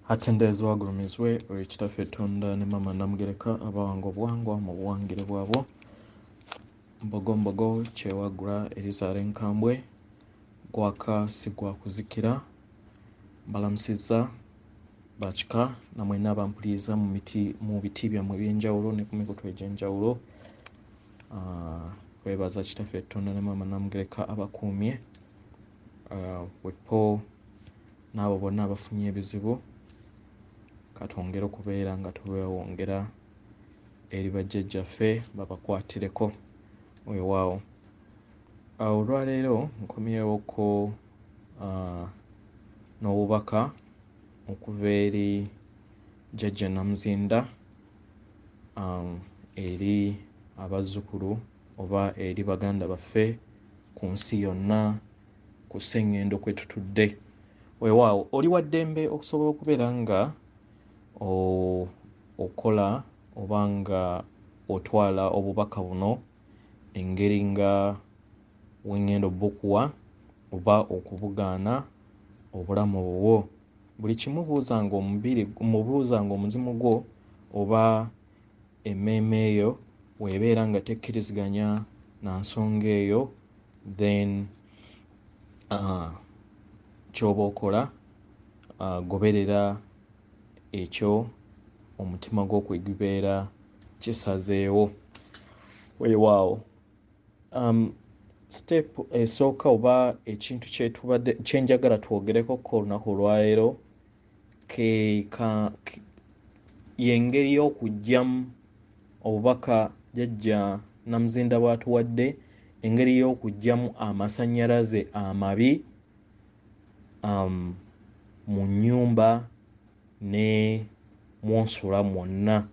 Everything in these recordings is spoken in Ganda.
Atendezwa agulumizwe ekitaffe Tonda ne Mama Namugereka abawanga obuwangwa mu buwangire bwabwo. Mbogombogo kyewagula Elizabeth Nkambwe gwaka si gwa kuzikira. Mbalamusizza bakika namwe n'abampuliriza mu biti byammwe eby'enjawulo ne ku mikutu egy'enjawulo. Twebaza kitaffe Tonda ne Mama Namugereka abakuumye wepo n'abo bonna abafunye ebizibu. Katwongere okubeera nga tubewongera eri bajjajjaffe babakwatireko weewaawo. Olwaleero nkomyewoko n'obubaka okuva eri Jjajja Namuzinda eri abazzukulu oba eri baganda baffe ku nsi yonna ku sseŋŋendo kwe tutudde. Weewaawo oli wa ddembe okusobola okubeera nga okola oba nga otwala obubaka buno engeri nga wengenda obbukuwa oba okubugaana obulamu bubwo. Buli kimu buuzanga omuzimu gwo oba emmeeme eyo weebeera nga tekkiriziganya na nsonga eyo, then ky'oba okola goberera ekyo omutima gwo kwe gubeera kisazeewo. Weewaawo step esooka oba ekintu kye njagala twogereko ko olunaku olwaleero y'engeri y'okuggyamu obubaka Jjajja Namuzinda bw'atuwadde, engeri y'okuggyamu amasannyalaze amabi mu nnyumba ne mw'osula mwonna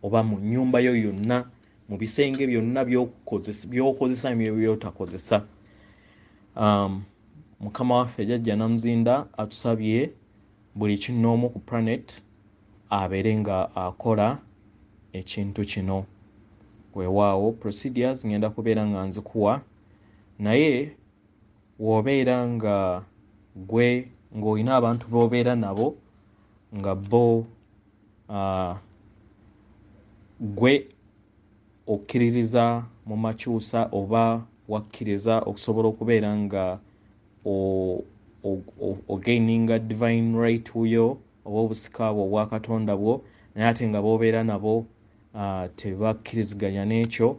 oba mu nnyumba yo yonna, mu bisenge byonna by'okozesa by'otakozesa. Mukama waffe Jjajja Namuzinda atusabye buli kinnoomu ku planet abeere nga akola ekintu kino. Weewaawo procedures ngenda kubeera nga nzikuwa, naye w'obeera nga gwe ng'olina abantu b'obeera nabo nga bo gwe okkiririza mu makyusa oba wakkiriza okusobola okubeera nga ogaininga divine right yo oba obusika bwo obwa Katonda bwo, naye ate nga b'obeera nabo tebakkiriziganya n'ekyo,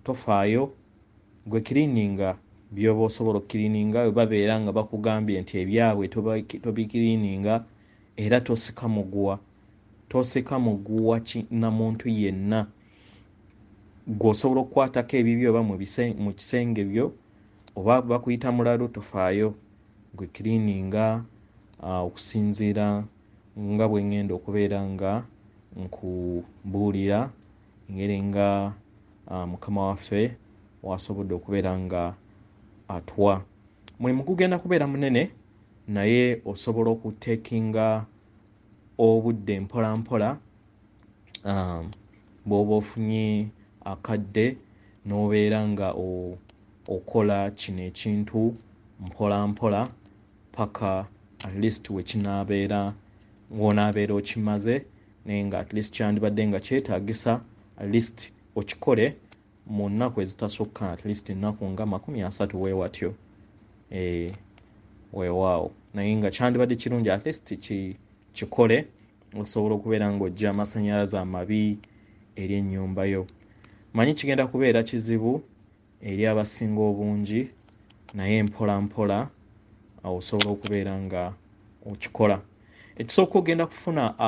tofaayo. Gwe kiriininga by'oba osobola okkiriininga bwe babeera nga bakugambye nti ebyabwe tobikiriininga, era tosika muguwa kinnamuntu yenna. Gw'osobola okukwatako ebibyo oba mu kisenge byo oba bakuyita mulalu, tofaayo. Gwe kiriininga okusinziira nga bwe ŋŋenda okubeera nga nkubuulira engeri nga Mukama waffe w'asobodde okubeera nga atuwa. Mulimu gugenda kubeera munene naye osobola okuteekinga obudde mpola mpola bw'oba ofunye akadde n'obeera nga okola kino ekintu mpola mpola paka at least w'onaabeera okimaze, naye nga at least kyandibadde nga kyetaagisa at least okikole mu nnaku ezitasukka at least ennaku nga 30 weewatyo. Weewaawo, naye nga kyandibadde kirungi at least kikole osobola okubeera ng'oggya amasannyalaze amabi eri ennyumba yo. Mmanyi kigenda kubeera kizibu eri abasinga obungi, naye mpola mpola osobola okubeera nga okikola. Ekisooka ogenda kufuna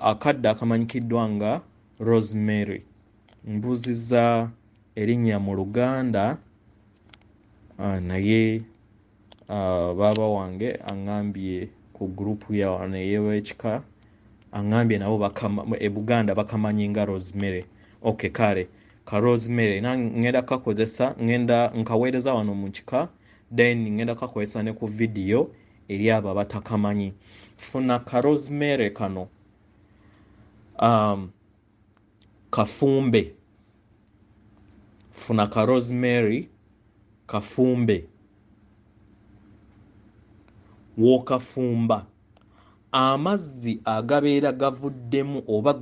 akadde akamanyikiddwa nga rosemary. Mbuuzizza erinnya mu Luganda naye baaba wange aŋŋambye ku gurupu yawane ey'ebekika aŋŋambye nabo e Buganda bakamanyi nga rosemary. Okay, kale ka rosemary ngenda kakozesa, ngenda nkaweereza wano mu kika, then ngenda kakozesa ne ku vidiyo eri abo abatakamanyi. Funa ka rosemary kano kafumbe. Funa ka rosemary kafumbe, w'okafumba amazzi agabeera gavuddemu oba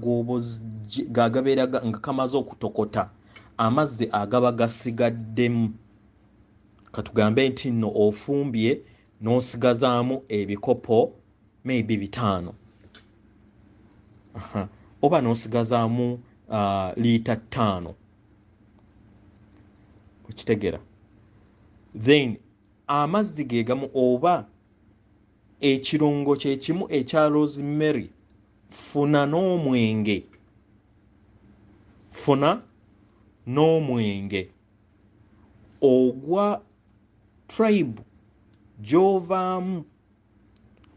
gagabeera nga kamaze okutokota amazzi agaba gasigaddemu katugambe nti nno ofumbye n'osigazaamu ebikopo maybe 5 oba n'osigazaamu liita 5 okitegera then amazzi ge gamu oba ekirungo kye kimu ekya rosemary funa n'omwenge ogwa tribe gy'ovaamu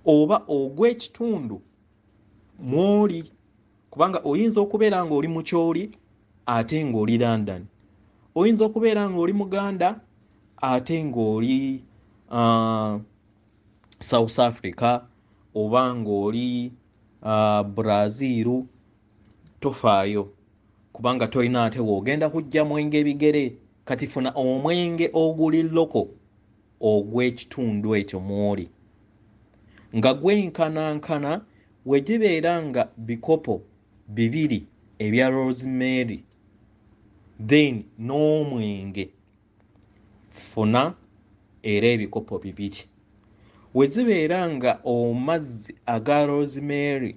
oba ogw'ekitundu mw'oli kubanga oyinza okubeera ng'oli mu kyoli ate ng'oli London oyinza okubeera ng'oli Muganda ate ng'oli South Africa oba ng'oli Brazil tofaayo kubanga tolina ate woogenda kujja mwenge ebigere kati funa omwenge oguli loko ogw'ekitundu ekyo mw'oli nga gwenkanankana we gibeera nga bikopo 2 ebya rosemary then n'omwenge funa era ebikopo 2 we zibeera nga omazzi aga rosemary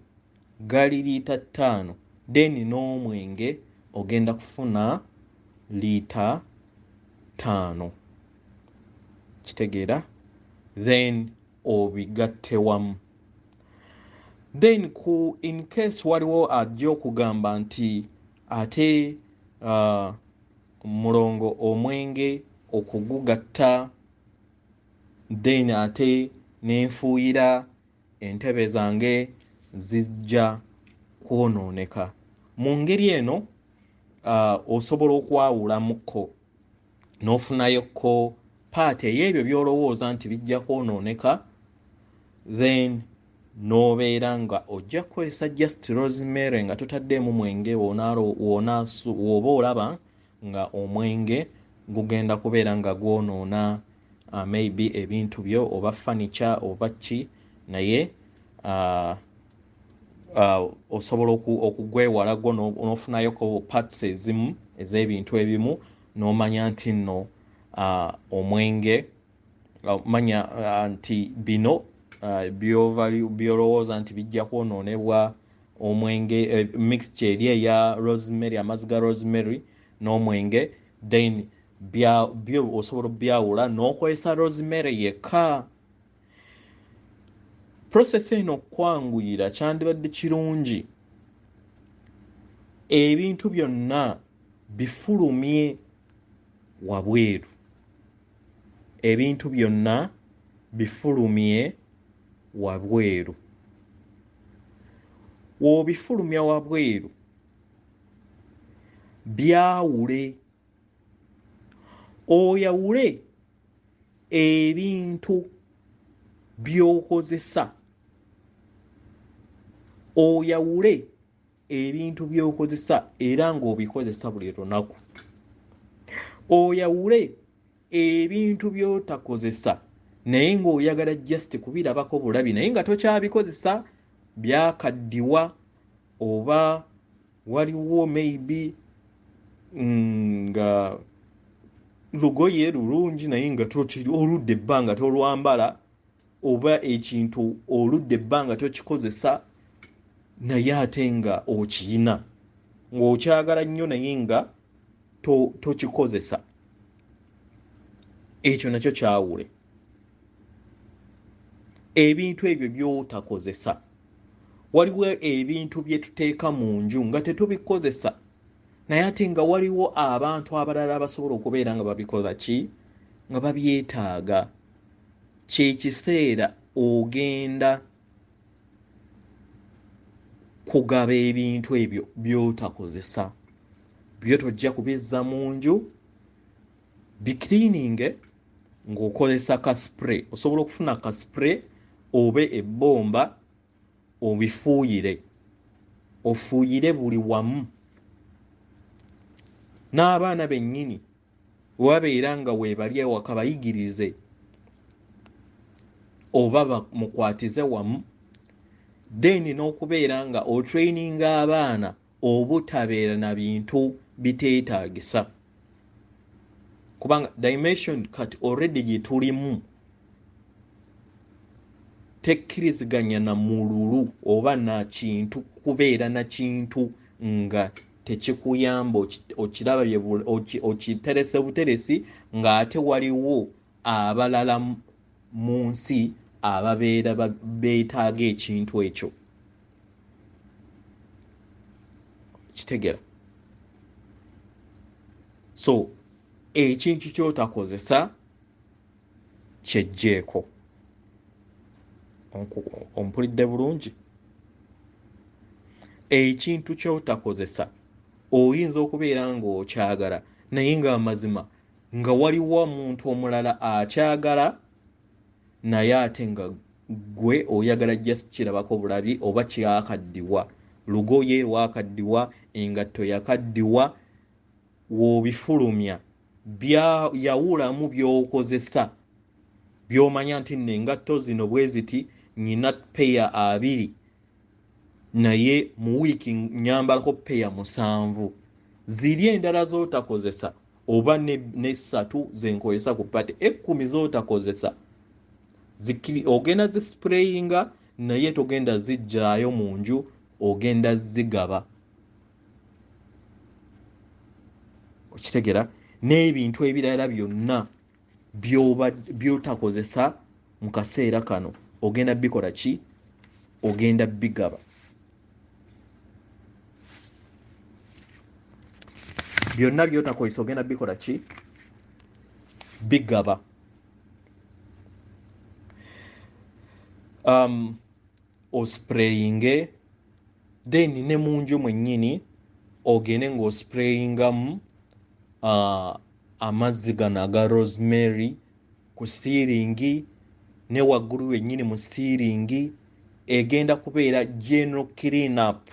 gali liita 5 then n'omwenge ogenda kufuna liita 5 kitegeera then obigatte wamu then in case waliwo ajja okugamba nti ate mulongo omwenge okugugatta then ate nenfuuyira entebe zange zijja kwonooneka mu ngeri eno osobola okwawulamukko n'ofunayokko paati ey'ebyo by'olowooza nti bijja kwonooneka then n'obeera nga ojja kukozesa just rosemary nga totaddeemu mwenge w'oba olaba nga omwenge gugenda kubeera nga gwonoona maybe ebintu byo oba furniture oba ki naye osobola okugwewala gwo n'ofunayoko parts ezimu ez'ebintu ebimu n'omanya nti nno omwenge manya nti bino byolowooza nti bijja kwonoonebwa omwenge mixture eri eya rosemary amazzi ga rosemary n'omwenge then byo osobola obyawula n'okozesa rosemary yekka process eno okwanguyira kyandibadde kirungi ebintu byonna bifulumye wabweru ebintu byonna bifulumye wabweru w'obifulumya wabweru byawule oyawule ebintu by'okozesa era ng'obikozesa buli lunaku oyawule ebintu by'otakozesa naye ng'oyagala just kubirabako bulabi naye nga tokyabikozesa byakaddiwa oba waliwo maybe nga lugoye lulungi naye nga oludde ebbanga tolwambala oba ekintu oludde ebbanga tokikozesa naye ate nga okiyina ng'okyagala nnyo naye nga tokikozesa ekyo nakyo kyawule ebintu ebyo by'otakozesa waliwo ebintu bye tuteeka mu nju nga tetubikozesa naye ate nga waliwo abantu abalala abasobola okubeera nga babikola ki nga babyetaaga kyekiseera ogenda kugaba ebintu ebyo by'otakozesa byo tojja kubizza mu nju bicleaninge ng'okozesa ka spray osobola okufuna ka spray oba ebbomba ofuuyire buli wamu n'abaana bennyini wabeera nga weebali ewaka bayigirize oba mukwatize wamu, then n'okubeera nga otraininga abaana obutabeera na bintu biteetaagisa, kubanga dimension kati already gye tulimu tekkiriziganya na mululu oba na kintu kubeera na kintu nga tekikuyamba okiraba okiterese buteresi ng'ate waliwo abalala mu nsi ababeera beetaaga ekintu ekyo. Kitegera? So ekintu ky'otakozesa kyejjeeko. Ompulidde bulungi? Ekintu ky'otakozesa oyinza okubeera ng'okyagala naye ng'amazima nga waliwo omuntu omulala akyagala naye ate nga gwe oyagala just kirabako bulabi oba kyakaddiwa, lugoye lwakaddiwa, engatto yakaddiwa, w'obifulumya yawulamu by'okozesa by'omanya nti nno engatto zino bwe ziti nnyina peya 2 naye mu wiiki nyambalako peya 7, ziri endala z'otakozesa oba ne 3 zenkozesa ku pate 10 z'otakozesa ogenda zisprayinga naye togenda zijjaayo mu nju, ogenda zigaba. Okitegera? N'ebintu ebirala byonna by'otakozesa mu kaseera kano ogenda bikola ki? Ogenda bigaba. Byonna by'otakozesa ogenda bikola ki? Bigaba. Osprayinge, then ne mu nju mwennyini ogende ng'osprayingamu amazzi gano aga rosemary ku siiringi ne waggulu wennyini mu siiringi, egenda kubeera general clean up.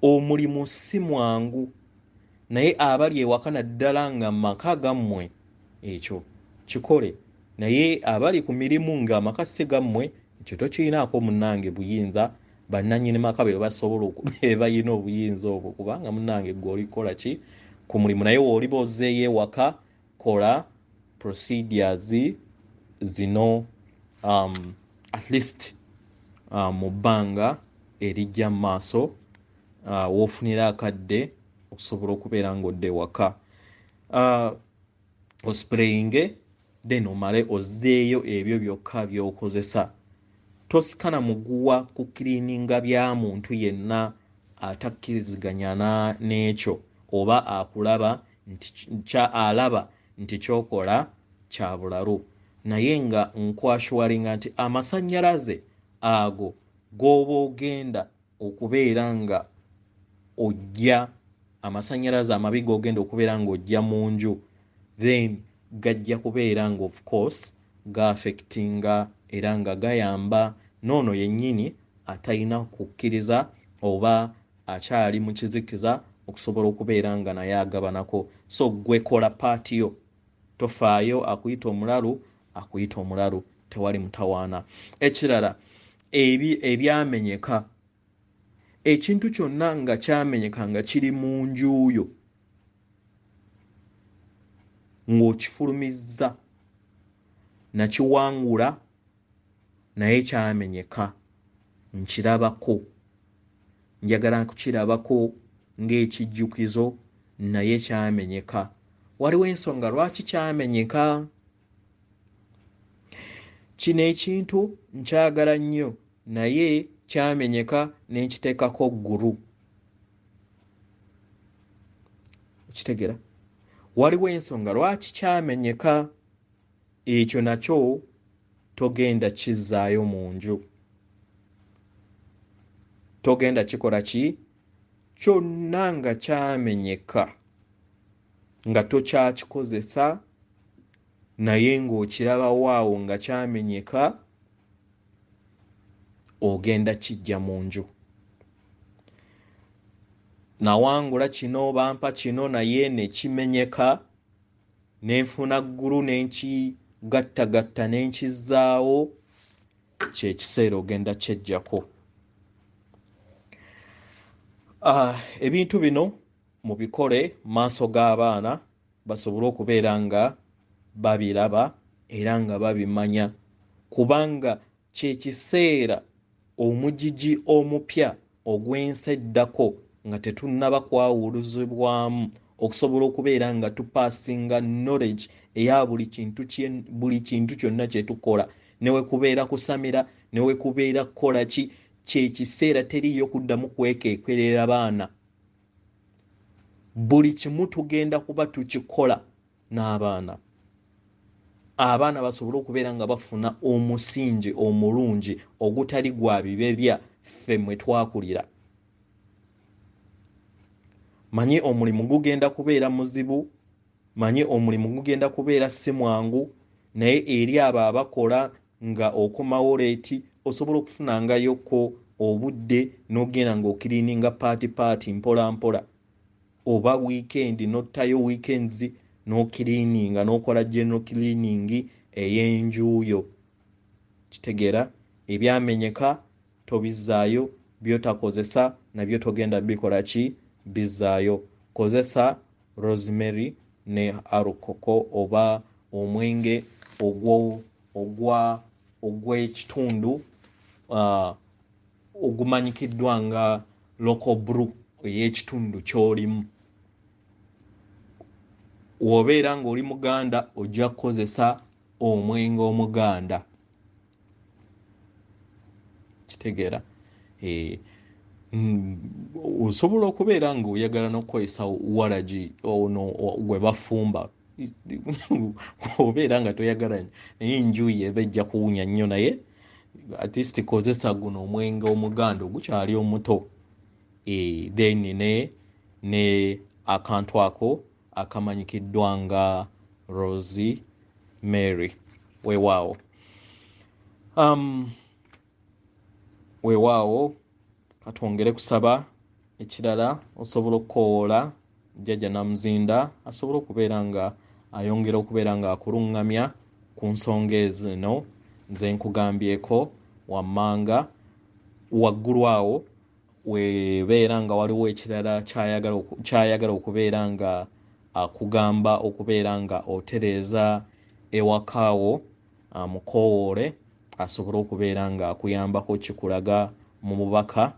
Omulimu si mwangu naye abali ewaka naddala nga maka gammwe ekyo kikole, naye abali ku mirimu ng'amaka si gammwe ekyo tokirinaako munnange buyinza. Bannannyini maka be basobola bayina obuyinza obwo kubanga munnange gwe olikola ki ku mulimu, naye w'oliba ozzeeyo ewaka kola procedures zino at least mu bbanga erijja mu maaso w'ofunira akadde okusobola okubeera ng'odde ewaka. Osprayinge then omale ozzeeyo ebyo byokka by'okozesa. Tosikana muguwa ku kiriininga bya muntu yenna atakkiriziganya n'ekyo oba akulaba alaba nti kyokola kya bulalu, naye nga nkwashwalinga nti amasannyalaze ago g'oba ogenda okubeera nga ojja, amasannyalaze amabi g'ogenda okubeera ng'ojja mu nju, then gajja kubeera nga of course ga-affectinga era nga gayamba n'ono yennyini atalina kukkiriza oba akyali mu kizikiza okusobola okubeera nga naye agabanako. So gwe kola paati yo, tofaayo akuyita omulalu, tewali mutawaana. Ekirala ebyamenyeka, ekintu kyonna nga kyamenyeka nga kiri mu nju yo ng'okifulumizza nakiwangula naye kyamenyeka nkirabako, njagala kukirabako ng'ekijjukizo naye kyamenyeka. Waliwo ensonga lwaki kyamenyeka. Kino ekintu nkyagala nnyo naye kyamenyeka ne nkiteekako ggulu. Okitegera? Waliwo ensonga lwaki kyamenyeka. Ekyo nakyo togenda kizzaayo mu nju, togenda kikola ki? Kyonna nga kyamenyeka nga tokyakikozesa naye ng'okirabawo awo nga kyamenyeka, ogenda kijja mu nju. Nawangula kino bampa kino naye ne kimenyeka, ne nfuna ggulu gattagatta n'enkizaawo kyekiseera ogenda kyejjako. Ebintu bino mubikole maaso g'abaana basobole okubeera nga babiraba era nga babimanya, kubanga kyekiseera omugigi omupya ogw'ensi eddako nga tetunnaba kwawulizibwamu okusobola okubeera nga tupaasinga knowledge eya buli kintu kyonna kye tukola, newe kubeera kusamira, newe kubeera kukola ki, kyekiseera teriyo kuddamu kwekeekerera baana. Buli kimu tugenda kuba tukikola n'abaana. Abaana basobole okubeera nga bafuna omusingi omulungi ogutali gwa bibebya ffe mwe twakulira. Manyi omulimu gugenda kubeera muzibu, manyi omulimu gugenda kubeera si mwangu, naye eri abo abakola nga okomawo leeti osobola okufunangayoko obudde n'ogenda ng'okiriininga paati mpola mpola, oba wiikendi n'ottayo weekends n'okiriininga n'okola general cleaning ey'enjuuyo. Kitegeera ebyamenyeka tobizzaayo, byotakozesa nabyo togenda bikola ki, bizzaayo. Kozesa rosemary ne alukoko oba omwenge ogw'ekitundu ogumanyikiddwa nga local brew ey'ekitundu ky'olimu. W'obeera ng'oli Muganda ojja kukozesa omwenge omuganda. Kitegeera osobola okubeera ng'oyagala n'okukozesa waragi ono gwe bafumba obeera nga toyagala naye enjuyi eba ejja kuwunya nnyo, naye at least kozesa guno omwenge omuganda ogukyali omuto. Then ne akantu ako akamanyikiddwa nga rosemary. Weewaawo katwongere kusaba ekirala, osobola okukoowoola jjajja Namuzinda asobola okubeera nga ayongera okubeera nga akuluŋŋamya ku nsonga ezino nze nkugambyeko wammanga. Waggulu awo webeera nga waliwo ekirala kyayagala okubeera nga akugamba okubeera nga otereeza ewakaawo, amukoowoole asobole okubeera nga akuyambako kikulaga mu mubaka,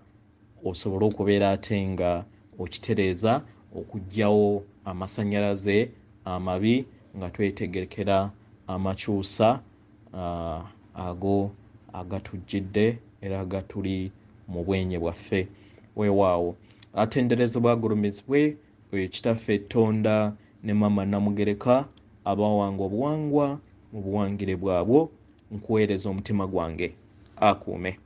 osobole okubeera ate nga okitereeza okuggyawo amasannyalaze amabi nga twetegekera amakyusa ago agatujjidde era agatuli mu bwenyi bwaffe. Weewaawo atenderezebwa agulumizibwe kitaffe Tonda ne Mama Namugereka abawanga obuwangwa mu buwangire bwabwo. Nkuweereza omutima gwange akuume.